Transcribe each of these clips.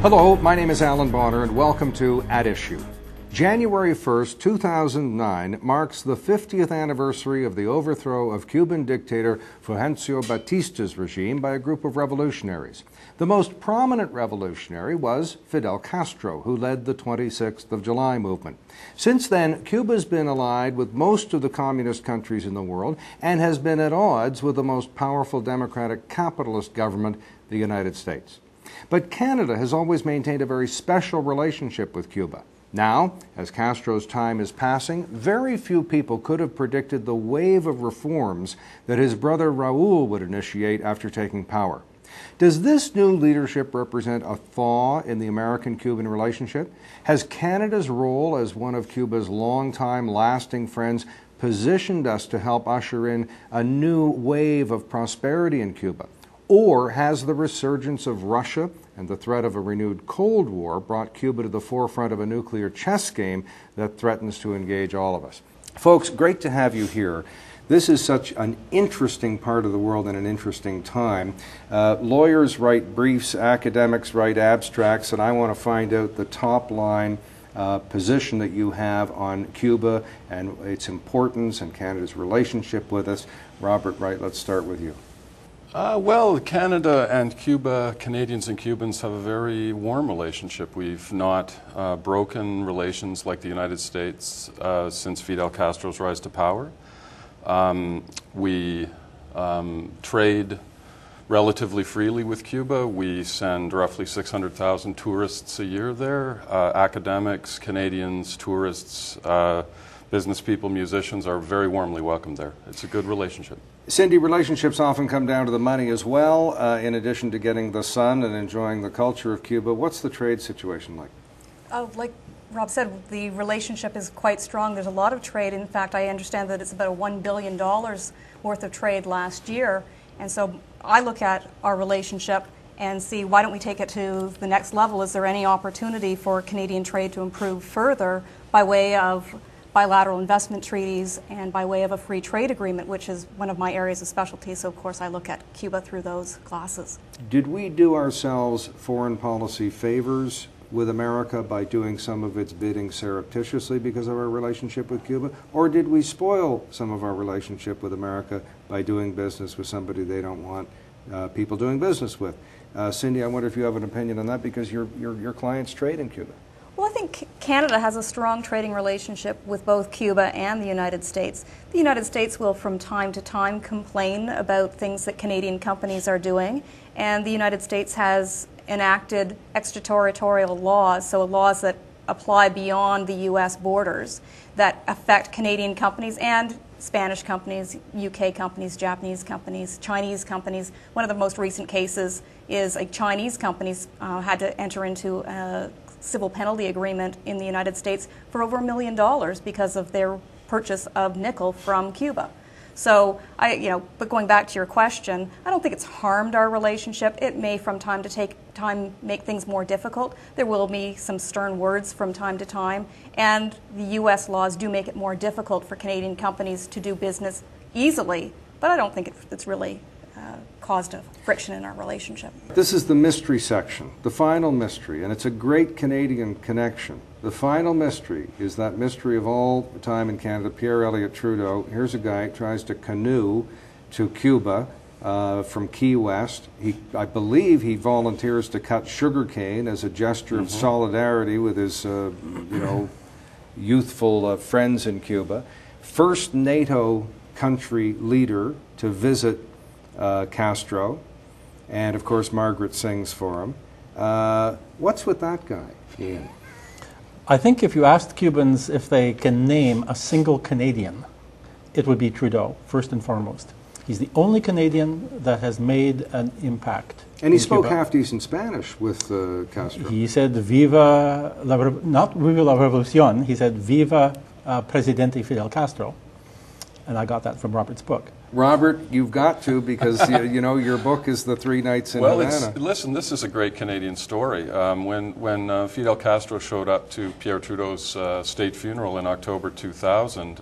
Hello, my name is Allan Bonner, and welcome to At Issue. January 1st, 2009 marks the 50th anniversary of the overthrow of Cuban dictator Fulgencio Batista's regime by a group of revolutionaries. The most prominent revolutionary was Fidel Castro, who led the 26th of July movement. Since then, Cuba's been allied with most of the communist countries in the world and has been at odds with the most powerful democratic capitalist government, the United States. But Canada has always maintained a very special relationship with Cuba. Now, as Castro's time is passing, very few people could have predicted the wave of reforms that his brother Raul would initiate after taking power. Does this new leadership represent a thaw in the American-Cuban relationship? Has Canada's role as one of Cuba's longtime lasting friends positioned us to help usher in a new wave of prosperity in Cuba? Or has the resurgence of Russia and the threat of a renewed Cold War brought Cuba to the forefront of a nuclear chess game that threatens to engage all of us? Folks, great to have you here. This is such an interesting part of the world and an interesting time. Lawyers write briefs, academics write abstracts, and I want to find out the top line position that you have on Cuba and its importance and Canada's relationship with us. Robert Wright, let's start with you. Well, Canada and Cuba, Canadians and Cubans have a very warm relationship. We've not broken relations like the United States since Fidel Castro's rise to power. We trade relatively freely with Cuba. We send roughly 600,000 tourists a year there. Academics, Canadians, tourists, business people, musicians are very warmly welcomed there. It's a good relationship. Cindy, relationships often come down to the money as well, in addition to getting the sun and enjoying the culture of Cuba. What's the trade situation like? Like Rob said, the relationship is quite strong. There's a lot of trade. In fact, I understand that it's about $1 billion worth of trade last year. And so I look at our relationship and see, why don't we take it to the next level? Is there any opportunity for Canadian trade to improve further by way of bilateral investment treaties and by way of a free trade agreement, which is one of my areas of specialty, so of course I look at Cuba through those glasses. Did we do ourselves foreign policy favors with America by doing some of its bidding surreptitiously because of our relationship with Cuba, or did we spoil some of our relationship with America by doing business with somebody they don't want people doing business with? Cindy, I wonder if you have an opinion on that, because your clients trade in Cuba. Well, I think Canada has a strong trading relationship with both Cuba and the United States. The United States will from time to time complain about things that Canadian companies are doing, and the United States has enacted extraterritorial laws, so laws that apply beyond the U.S. borders that affect Canadian companies and Spanish companies, UK companies, Japanese companies, Chinese companies. One of the most recent cases is a Chinese company had to enter into a civil penalty agreement in the United States for over $1 million because of their purchase of nickel from Cuba. So, but going back to your question, I don't think it's harmed our relationship. It may from time to time make things more difficult. There will be some stern words from time to time, and the U.S. laws do make it more difficult for Canadian companies to do business easily, but I don't think it's really caused a friction in our relationship. This is the mystery section, the final mystery, and it's a great Canadian connection. The final mystery is that mystery of all time in Canada, Pierre Elliott Trudeau. Here's a guy who tries to canoe to Cuba from Key West. I believe he volunteers to cut sugarcane as a gesture of solidarity with his youthful friends in Cuba. First NATO country leader to visit Castro, and of course Margaret sings for him. What's with that guy, Ian? I think if you asked Cubans if they can name a single Canadian, it would be Trudeau, first and foremost. He's the only Canadian that has made an impact. And he spoke half-decent Spanish with Castro. He said, "Viva la, not Viva la Revolución," he said, "Viva Presidente Fidel Castro." And I got that from Robert's book. Robert, you've got to, because your book is The 3 Nights in Havana. Listen, this is a great Canadian story. When Fidel Castro showed up to Pierre Trudeau's state funeral in October 2000,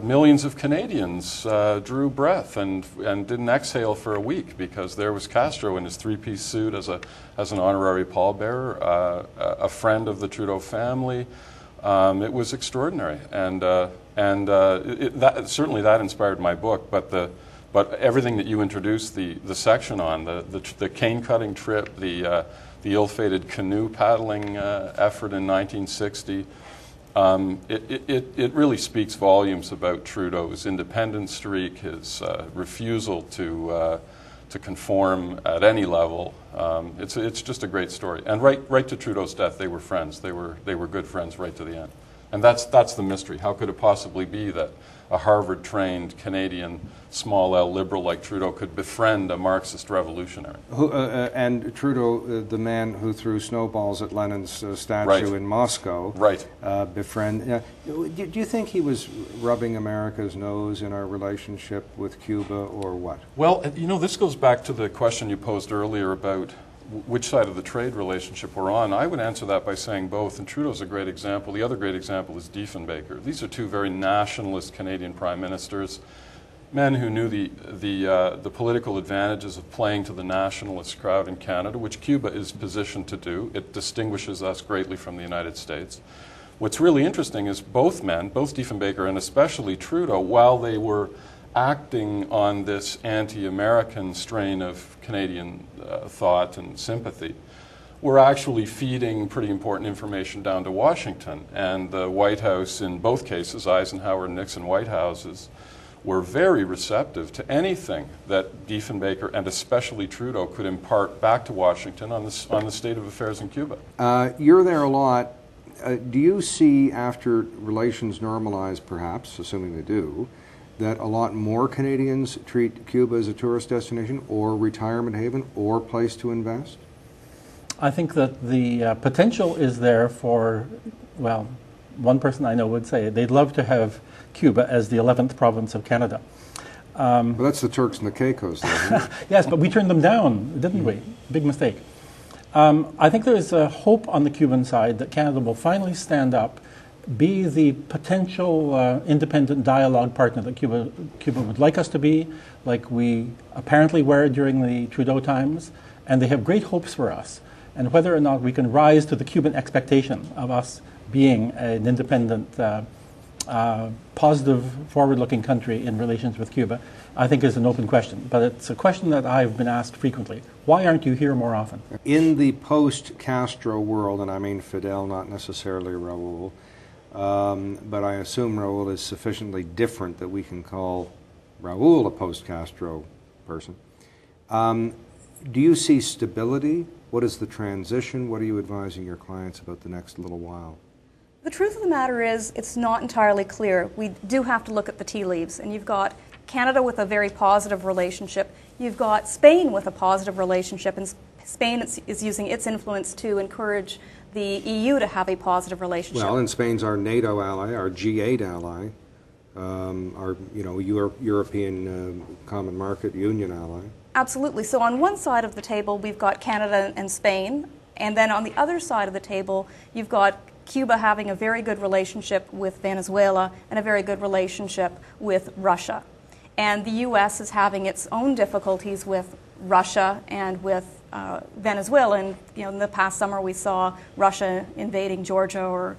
millions of Canadians drew breath and didn't exhale for a week because there was Castro in his three-piece suit as an honorary pallbearer, a friend of the Trudeau family. It was extraordinary, and certainly that inspired my book. But everything that you introduced the section on, the cane-cutting trip, the ill-fated canoe paddling effort in 1960. It really speaks volumes about Trudeau's independence streak, his refusal to conform at any level. It's just a great story. And right to Trudeau's death, they were friends. They were good friends right to the end. And that's the mystery. How could it possibly be that a Harvard-trained Canadian small L liberal like Trudeau could befriend a Marxist revolutionary? And Trudeau, the man who threw snowballs at Lenin's statue Right. in Moscow, Right. befriend. Do you think he was rubbing America's nose in our relationship with Cuba, or what? Well, this goes back to the question you posed earlier about which side of the trade relationship we're on. I would answer that by saying both, and Trudeau's a great example. The other great example is Diefenbaker. These are two very nationalist Canadian prime ministers, men who knew the political advantages of playing to the nationalist crowd in Canada, which Cuba is positioned to do. It distinguishes us greatly from the United States. What's really interesting is both men, both Diefenbaker and especially Trudeau, while they were acting on this anti-American strain of Canadian thought and sympathy, were actually feeding pretty important information down to Washington. And the White House, in both cases, Eisenhower and Nixon White Houses, were very receptive to anything that Diefenbaker and especially Trudeau could impart back to Washington on the state of affairs in Cuba. You're there a lot. Do you see, after relations normalize, perhaps, assuming they do, that a lot more Canadians treat Cuba as a tourist destination or retirement haven or place to invest? I think that the potential is there for, well, one person I know would say they'd love to have Cuba as the 11th province of Canada. Well, that's the Turks and the Caicos, though, isn't it? Yes, but we turned them down, didn't we? Big mistake. I think there is a hope on the Cuban side that Canada will finally stand up, be the potential independent dialogue partner that Cuba would like us to be, like we apparently were during the Trudeau times, and they have great hopes for us. And whether or not we can rise to the Cuban expectation of us being an independent, positive, forward-looking country in relations with Cuba, I think is an open question. But it's a question that I've been asked frequently. Why aren't you here more often? In the post-Castro world, and I mean Fidel, not necessarily Raul, but I assume Raul is sufficiently different that we can call Raul a post-Castro person. Do you see stability? What is the transition? What are you advising your clients about the next little while? The truth of the matter is it's not entirely clear. We do have to look at the tea leaves, and you've got Canada with a very positive relationship. You've got Spain with a positive relationship, and Spain is using its influence to encourage the EU to have a positive relationship. Well, and Spain's our NATO ally, our G8 ally, our European Common Market Union ally. Absolutely. So on one side of the table, we've got Canada and Spain, and then on the other side of the table, you've got Cuba having a very good relationship with Venezuela and a very good relationship with Russia. And the U.S. is having its own difficulties with Russia and with Venezuela. And in the past summer, we saw Russia invading Georgia, or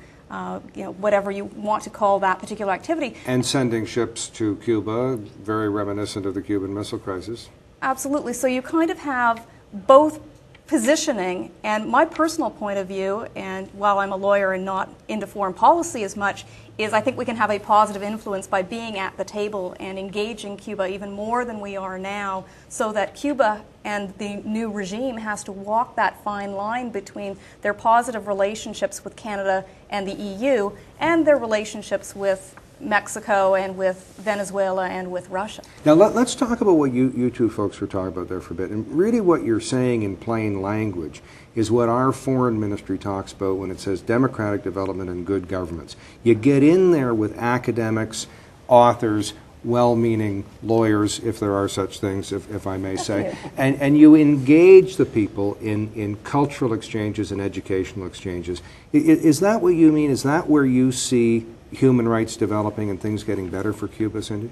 whatever you want to call that particular activity. And sending ships to Cuba, very reminiscent of the Cuban Missile Crisis. Absolutely. So you kind of have both positioning, and my personal point of view, and while I'm a lawyer and not into foreign policy as much, is I think we can have a positive influence by being at the table and engaging Cuba even more than we are now, so that Cuba and the new regime has to walk that fine line between their positive relationships with Canada and the EU and their relationships with Mexico and with Venezuela and with Russia. Now let's talk about what you two folks were talking about there for a bit. And really what you're saying in plain language is what our foreign ministry talks about when it says democratic development and good governments. You get in there with academics, authors, well-meaning lawyers, if there are such things, if I may say, and you engage the people in cultural exchanges and educational exchanges. Is that what you mean? Is that where you see human rights developing and things getting better for Cuba, Cindy?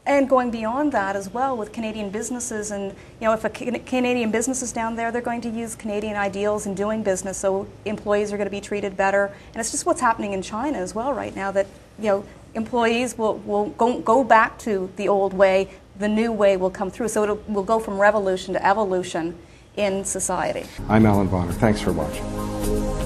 And going beyond that as well with Canadian businesses, and if a Canadian business is down there, they're going to use Canadian ideals in doing business, so employees are going to be treated better. And it's just what's happening in China as well right now, that employees will go back to the old way, the new way will come through. So it will go from revolution to evolution in society. I'm Allan Bonner. Thanks for watching.